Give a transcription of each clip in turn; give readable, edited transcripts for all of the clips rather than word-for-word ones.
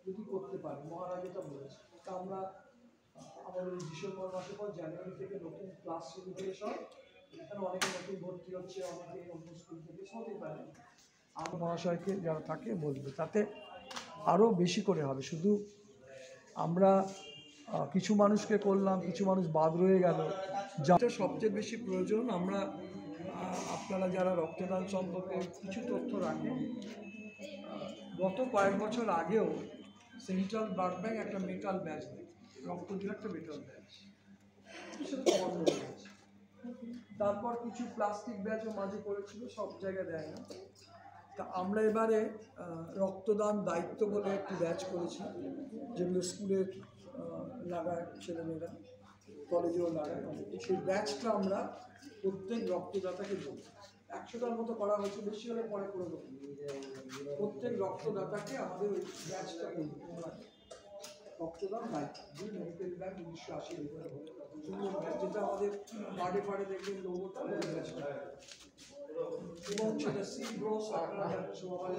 যদি করতে পারি, মহারাজ এটা বলেছে। তা আমরা আমাদের ডিসেম্বর মাসের পর জানুয়ারি থেকে নতুন ক্লাস শুরু করে সব এখানে অনেকে নতুন ভর্তি হচ্ছে, অনেকে অন্য স্কুল থেকে হতেই পারে। আমার মহাশয়কে যারা থাকে বলবে, তাতে আরও বেশি করে হবে। শুধু আমরা কিছু মানুষকে করলাম, কিছু মানুষ বাদ রয়ে গেল। যাতে সবচেয়ে বেশি প্রয়োজন, আমরা আপনারা যারা রক্তদান সম্পর্কে কিছু তথ্য রাখেন, গত কয়েক বছর আগেও সেন্ট্রাল ব্লাড ব্যাংক একটা মেটাল ব্যাচ দেয়, রক্ত দিয়ে একটা মেটাল ব্যাচ, সেটা বন্ধ হয়ে গেছে। তারপর কিছু প্লাস্টিক ব্যাচও মাঝে করেছিল, সব জায়গায় দেয় না। তা আমরা এবারে রক্তদান দায়িত্ব বলে একটি ব্যাচ করেছি, যেগুলো স্কুলের লাগায় ছেলেমেয়েরা, কলেজেও লাগায়। সেই ব্যাচটা আমরা প্রত্যেক রক্তদাতাকে দেবো। 100টার মতো করা হয়েছে, বেশি হলে পরে করে দেবো। প্রত্যেক রক্তদাতাকে আমাদের ওই ব্যাচটা করবো, রক্তদান দায়িত্ব মেডিকেল ব্যাংক 1980 যেটা আমাদের বাড়ি ফাড়ে দেখবেন লোগোটা ব্যাচটা, এবং সেটা সি ব্রোস আপনারা জানেন সবাই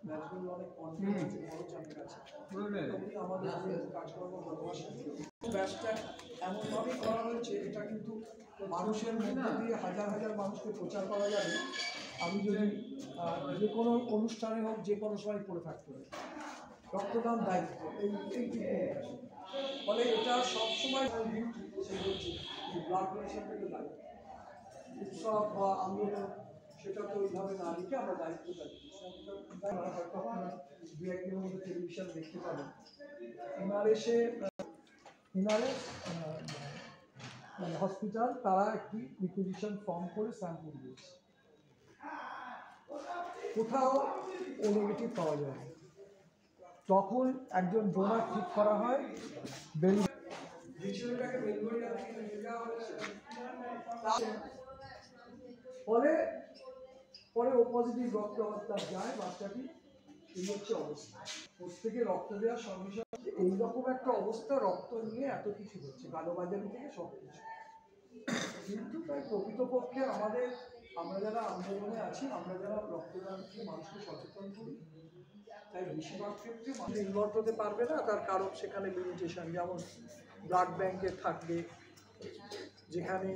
ব্যাচগুলো অনেক কনফিডেন্স বড় চাপের আছে, আমাদের কাজকর্ম ভালোবাসেন। ব্যাচটা এমনভাবেই করা হয়েছে, এটা কিন্তু মানুষের মধ্যে দিয়ে হাজার হাজার মানুষকে প্রচার করা যাবে। আমি যদি যে কোনো অনুষ্ঠানে হোক, যে কোনো সময় করে থাকতে হবে রক্তদান দায়িত্ব, এইটুকু। ফলে এটা সবসময় ব্লাড ডোনেশন থেকে দায়িত্ব, উৎসব বা আন্দোলন সেটা তো ওইভাবে না লিখে আমরা দায়িত্বটা দিই। হয়তো আপনারা দু একদিনের মধ্যে টেলিভিশন দেখতে পাবেন। ইনারে হসপিটাল তারা একটি রিকুইজিশন ফর্ম করে স্যাম্পল দিয়েছে, কোথাও ও নেগেটিভ পাওয়া যায়। তখন একজন ডোনার ঠিক করা হয়, ফলে পরে ও পজিটিভ রক্ত অবস্থা যায় বাচ্চাটি। এই হচ্ছে অবস্থা, প্রত্যেকে রক্ত দেওয়ার সঙ্গে সঙ্গে এইরকম একটা অবস্থা, রক্ত নিয়ে এত কিছু হচ্ছে, কালোবাজারি থেকে সব কিছু। কিন্তু তাই প্রকৃতপক্ষে আমরা যারা আন্দোলনে আছি, আমরা যারা রক্তদান মানুষকে সচেতন করি, তাই বেশিরভাগ ক্ষেত্রে মানুষ ইনভলভ হতে পারবে না। তার কারণ সেখানে লিমিটেশন, যেমন ব্লাড ব্যাংকে থাকবে, যেখানে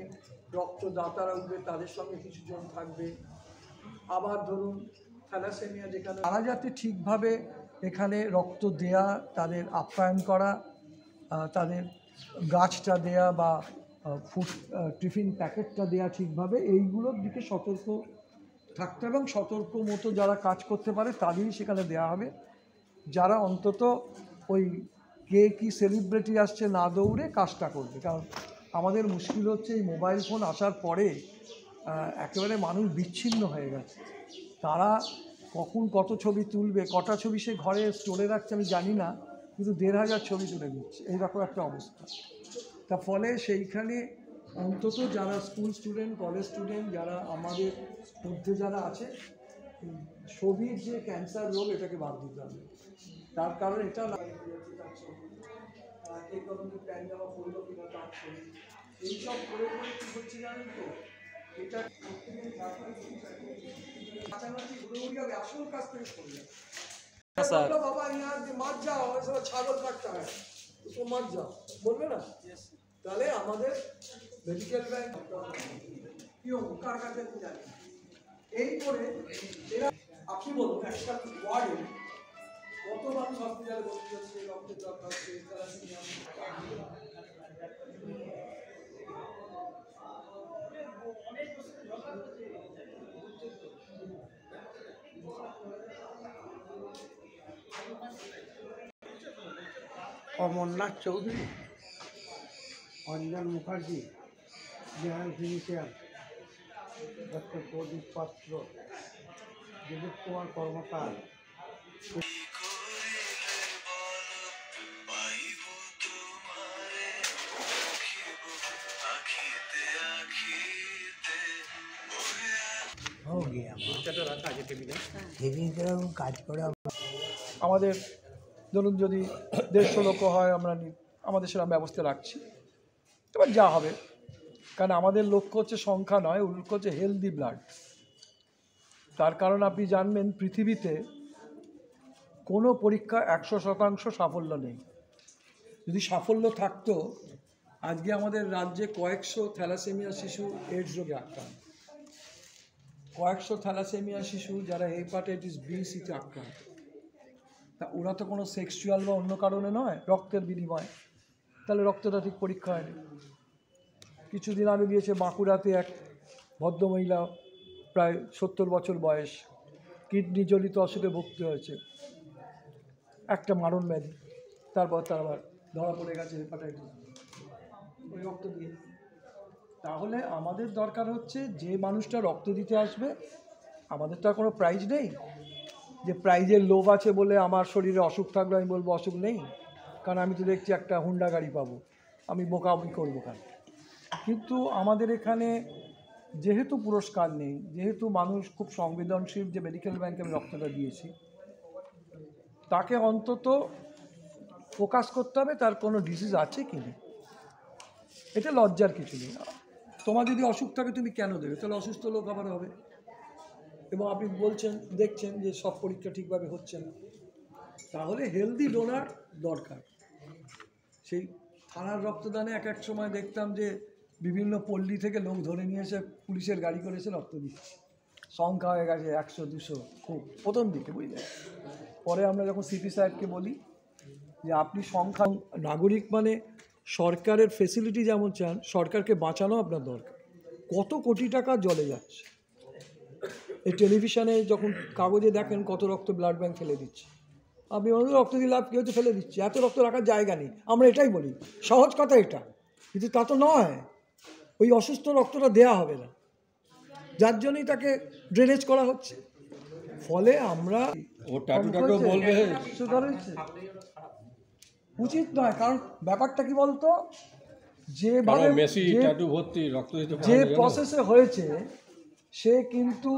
রক্তদাতারা উঠবে তাদের সঙ্গে কিছু জন থাকবে। আবার ধরুন থ্যালাসেমিয়া, যেখানে তারা যাতে ঠিকভাবে এখানে রক্ত দেয়া, তাদের আপ্যায়ন করা, তাদের গাছটা দেয়া বা ফুড টিফিন প্যাকেটটা দেয়া ঠিকভাবে, এইগুলোর দিকে সতর্ক থাকতে, এবং সতর্ক মতো যারা কাজ করতে পারে তাদেরই সেখানে দেয়া হবে। যারা অন্তত ওই কে কি সেলিব্রিটি আসছে না দৌড়ে কাজটা করবে। কারণ আমাদের মুশকিল হচ্ছে এই মোবাইল ফোন আসার পরে একেবারে মানুষ বিচ্ছিন্ন হয়ে গেছে। তারা কখন কত ছবি তুলবে, কটা ছবি সে ঘরে স্টোরে রাখছে আমি জানি না, কিন্তু 1500 ছবি তুলে দিচ্ছে, এইরকম একটা অবস্থা। তা ফলে সেইখানে অন্তত যারা স্কুল স্টুডেন্ট, কলেজ স্টুডেন্ট, যারা আমাদের মধ্যে যারা আছে, ছবির যে ক্যান্সার রোগ এটাকে বাদ দিতে হবে। তার কারণ এটা প্যান্ডামা পড়লো কিনা তার ছবি, এইসব করে করে কী হচ্ছে জানেন তো, এটা কাছাকাছি ঘুরে উড়ে যাবে, আসল কাছ থেকে সরে যাবে। বাবা ইয়ার যে মাছ যাও, ছাগল কাটতে হয়, মাছ যাও বলবে না, তাহলে আমাদের মেডিকেল ব্যাংক কার কাছে জানি এই করে আপনি বলুন একটা ওয়ার্ডে কত মানুষ হসপিটালে ভর্তি হচ্ছে, রক্তের দরকার হচ্ছে, Amarnath Chowdhury, Anjan Mukherjee, general physician doctor Pradip Patra, Dilip Kumar কর্মকার, কাজ করে আমাদের ধরুন যদি 150 লোক হয়, আমাদের সেরকম ব্যবস্থা রাখছি। এবার যা হবে, কারণ আমাদের লক্ষ্য হচ্ছে সংখ্যা নয়, লক্ষ্য হচ্ছে হেলদি ব্লাড। তার কারণ আপনি জানবেন পৃথিবীতে কোনো পরীক্ষা 100% সাফল্য নেই। যদি সাফল্য থাকতো আজকে আমাদের রাজ্যে কয়েকশো থ্যালাসেমিয়া শিশু এইডস রোগে আক্রান্ত, কয়েকশো থ্যালাসেমিয়া শিশু যারা হেপাটাইটিস বি সিতে আক্রান্ত। তা ওরা তো কোনো সেক্সুয়াল বা অন্য কারণে নয়, রক্তের বিনিময়। তাহলে রক্তটা ঠিক পরীক্ষা হয়নি। কিছুদিন আগে দিয়েছে বাঁকুড়াতে এক ভদ্রমহিলা, প্রায় 70 বছর বয়স, কিডনি জনিত অসুখে ভুগতে হয়েছে, একটা মারণ ব্যাধি। তারপর তার আবার ধরা পড়ে গেছে হেপাটাইটিস, ওই রক্ত দিয়ে। তাহলে আমাদের দরকার হচ্ছে যে মানুষটা রক্ত দিতে আসবে, আমাদের তো আর কোনো প্রাইজ নেই যে প্রাইজের লোভ আছে বলে আমার শরীরে অসুখ থাকলে আমি বলবো অসুখ নেই, কারণ আমি তো দেখছি একটা হুন্ডা গাড়ি পাবো, আমি বোকামি করবো কেন? কিন্তু আমাদের এখানে যেহেতু পুরস্কার নেই, যেহেতু মানুষ খুব সংবেদনশীল, যে মেডিকেল ব্যাংকে আমি রক্তটা দিয়েছি, তাকে অন্তত ফোকাস করতে হবে তার কোনো ডিজিজ আছে কি না। এটা লজ্জার কিছু নেই। তোমার যদি অসুখ থাকে তুমি কেন দেবে? তাহলে অসুস্থ লোক আবার হবে। এবং আপনি বলছেন, দেখছেন যে সব পরীক্ষা ঠিকভাবে হচ্ছে না, তাহলে হেলদি ডোনার দরকার। সেই থানার রক্তদানে এক এক সময় দেখতাম যে বিভিন্ন পল্লী থেকে লোক ধরে নিয়ে এসে পুলিশের গাড়ি করে এসে রক্ত দিচ্ছে, সংখ্যা হয়ে গেছে 100-200 খুব প্রথম দিকে, বুঝলেন। পরে আমরা যখন সিপি সাহেবকে বলি যে আপনি সংখ্যা, নাগরিক মানে সরকারের ফেসিলিটি যেমন চান, সরকারকে বাঁচানো আপনার দরকার। কত কোটি টাকা জলে যাচ্ছে, এই টেলিভিশনে যখন কাগজে দেখেন কত রক্ত ব্লাড ব্যাংক ফেলে দিচ্ছে। আপনি রক্ত দিয়ে লাভ কী হচ্ছে? ফেলে দিচ্ছে, এত রক্ত রাখার জায়গা নেই। আমরা এটাই বলি, সহজ কথা এটা, কিন্তু তা তো নয়। ওই অসুস্থ রক্তটা দেয়া হবে না, যার জন্যই তাকে ড্রেনেজ করা হচ্ছে। ফলে আমরা বলবে উচিত নয়, কারণ ব্যাপারটা কি বলতো, যেভাবে যে প্রসেসে হয়েছে সে কিন্তু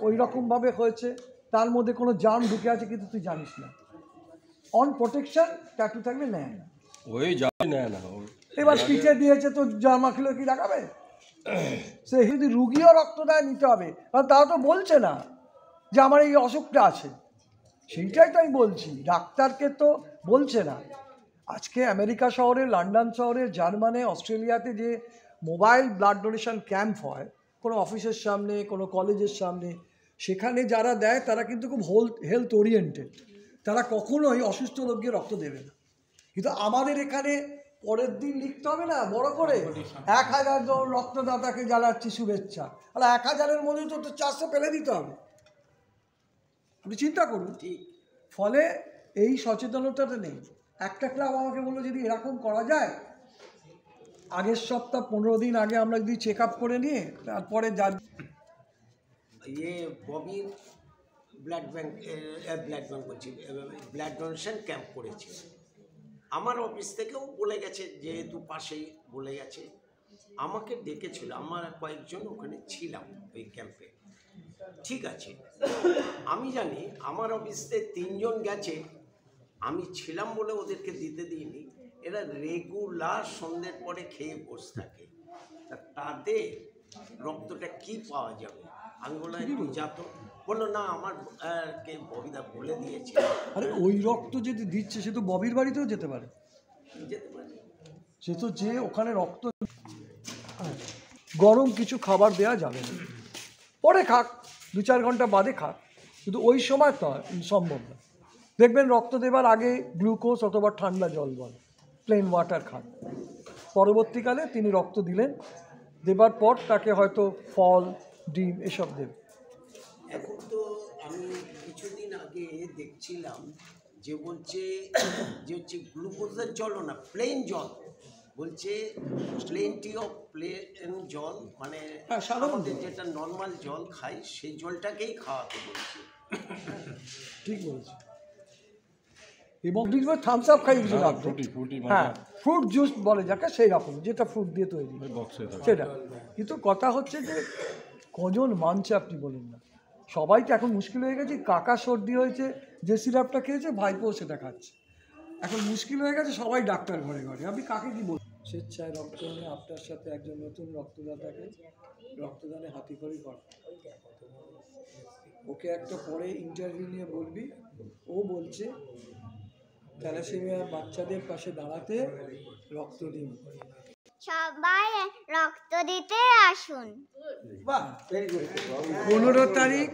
ওই রকমভাবে হয়েছে, তার মধ্যে কোনো জার্ম ঢুকে আছে কিন্তু তুই জানিস না। অন প্রোটেকশন ট্যাটু থাকলে নেয় না, ওই নেয় না। এবার পিঠে দিয়েছে তো জামা খুলে কি দেখাবে? সে যদি রুগীও রক্ত দেয় নিতে হবে, কারণ তারা তো বলছে না যে আমার এই অসুখটা আছে। সেইটাই তো আমি বলছি, ডাক্তারকে তো বলছে না। আজকে আমেরিকা শহরে, লন্ডন শহরে, জার্মানি, অস্ট্রেলিয়াতে যে মোবাইল ব্লাড ডোনেশন ক্যাম্প হয় কোনো অফিসের সামনে, কোনো কলেজের সামনে, সেখানে যারা দেয় তারা কিন্তু খুব হেলথ ওরিয়েন্টেড, তারা কখনোই অসুস্থ রোগীকে রক্ত দেবে না। কিন্তু আমাদের এখানে পরের দিন লিখতে হবে না বড় করে, 1000 জন রক্তদাতাকে জানাচ্ছি শুভেচ্ছা, তাহলে 1000-এর মধ্যে তো 400 ফেলে দিতে হবে। আপনি চিন্তা করুন। ফলে এই সচেতনতাটা নেই। একটা ক্লাব আমাকে বললো যদি এরকম করা যায়, আগের সপ্তাহ 15 দিন আগে আমরা যদি চেক আপ করে নিয়ে তারপরে যা ববির ব্লাড বলছি, ব্লাড ডোনেশন ক্যাম্প করেছে। আমার অফিস থেকেও বলে গেছে, যেহেতু পাশেই বলে গেছে, আমাকে ডেকেছিল, আমার কয়েকজন ওখানে ছিলাম ওই ক্যাম্পে। ঠিক আছে, আমি জানি আমার অফিসে 3 জন গেছে, আমি ছিলাম বলে ওদেরকে দিতে দিইনি। এরা রেগুলার সন্ধ্যের পরে খেয়ে বসে থাকে, তাদের রক্তটা কি পাওয়া যাবে? আমি বললাম একটু যাতো, বললো না আমার কে ববিদা বলে দিয়েছে। আরে ওই রক্ত যদি দিচ্ছে সে তো ববির বাড়িতেও যেতে পারে, সে তো যে ওখানে রক্ত, গরম কিছু খাবার দেওয়া যাবে না, পরে খাক, 2-4 ঘন্টা বাদে খাক, কিন্তু ওই সময় তো সম্ভব না। দেখবেন রক্ত দেবার আগে গ্লুকোজ অথবা ঠান্ডা জল বলে প্লেন ওয়াটার খান, পরবর্তীকালে তিনি রক্ত দিলেন, দেবার পর তাকে হয়তো ফল, ডিম এসব দেবে। এখন তো আমি কিছুদিন আগে দেখছিলাম যে বলছে যে হচ্ছে গ্লুকোজের জলও না, প্লেন জল বলছে, প্লেন্টি অফ প্লেন জল, মানে আমাদের যেটা নর্মাল জল খাই সেই জলটাকেই খাওয়াতে বলছে। ঠিক বলছি। এবং থামস আপ খাই কিছু রাখবে, হ্যাঁ ফ্রুট জুস বলে যাকে, সেই রকম যেটা ফ্রুট দিয়ে তৈরি সেটা। কিন্তু কথা হচ্ছে যে কজন মানছে আপনি বলুন না। সবাইকে এখন মুশকিল হয়ে গেছে, কাকা সর্দি হয়েছে যে সিরাপটা খেয়েছে ভাইপো সেটা খাচ্ছে, এখন মুশকিল হয়ে গেছে সবাই ডাক্তার ঘরে ঘরে। আপনি কাকে কি বলছেন? স্বেচ্ছায় রক্তদানে আপনার সাথে একজন নতুন রক্তদাতাকে রক্তদানে হাতি করে করা। ওকে একটা পরে ইন্টারভিউ নিয়ে বলবি। ও বলছে থ্যালাসেমিয়া বাচ্চাদের পাশে দাঁড়াতে, রক্ত দিন। সবাই রক্ত দিতে আসুন। বাহ, 15 তারিখ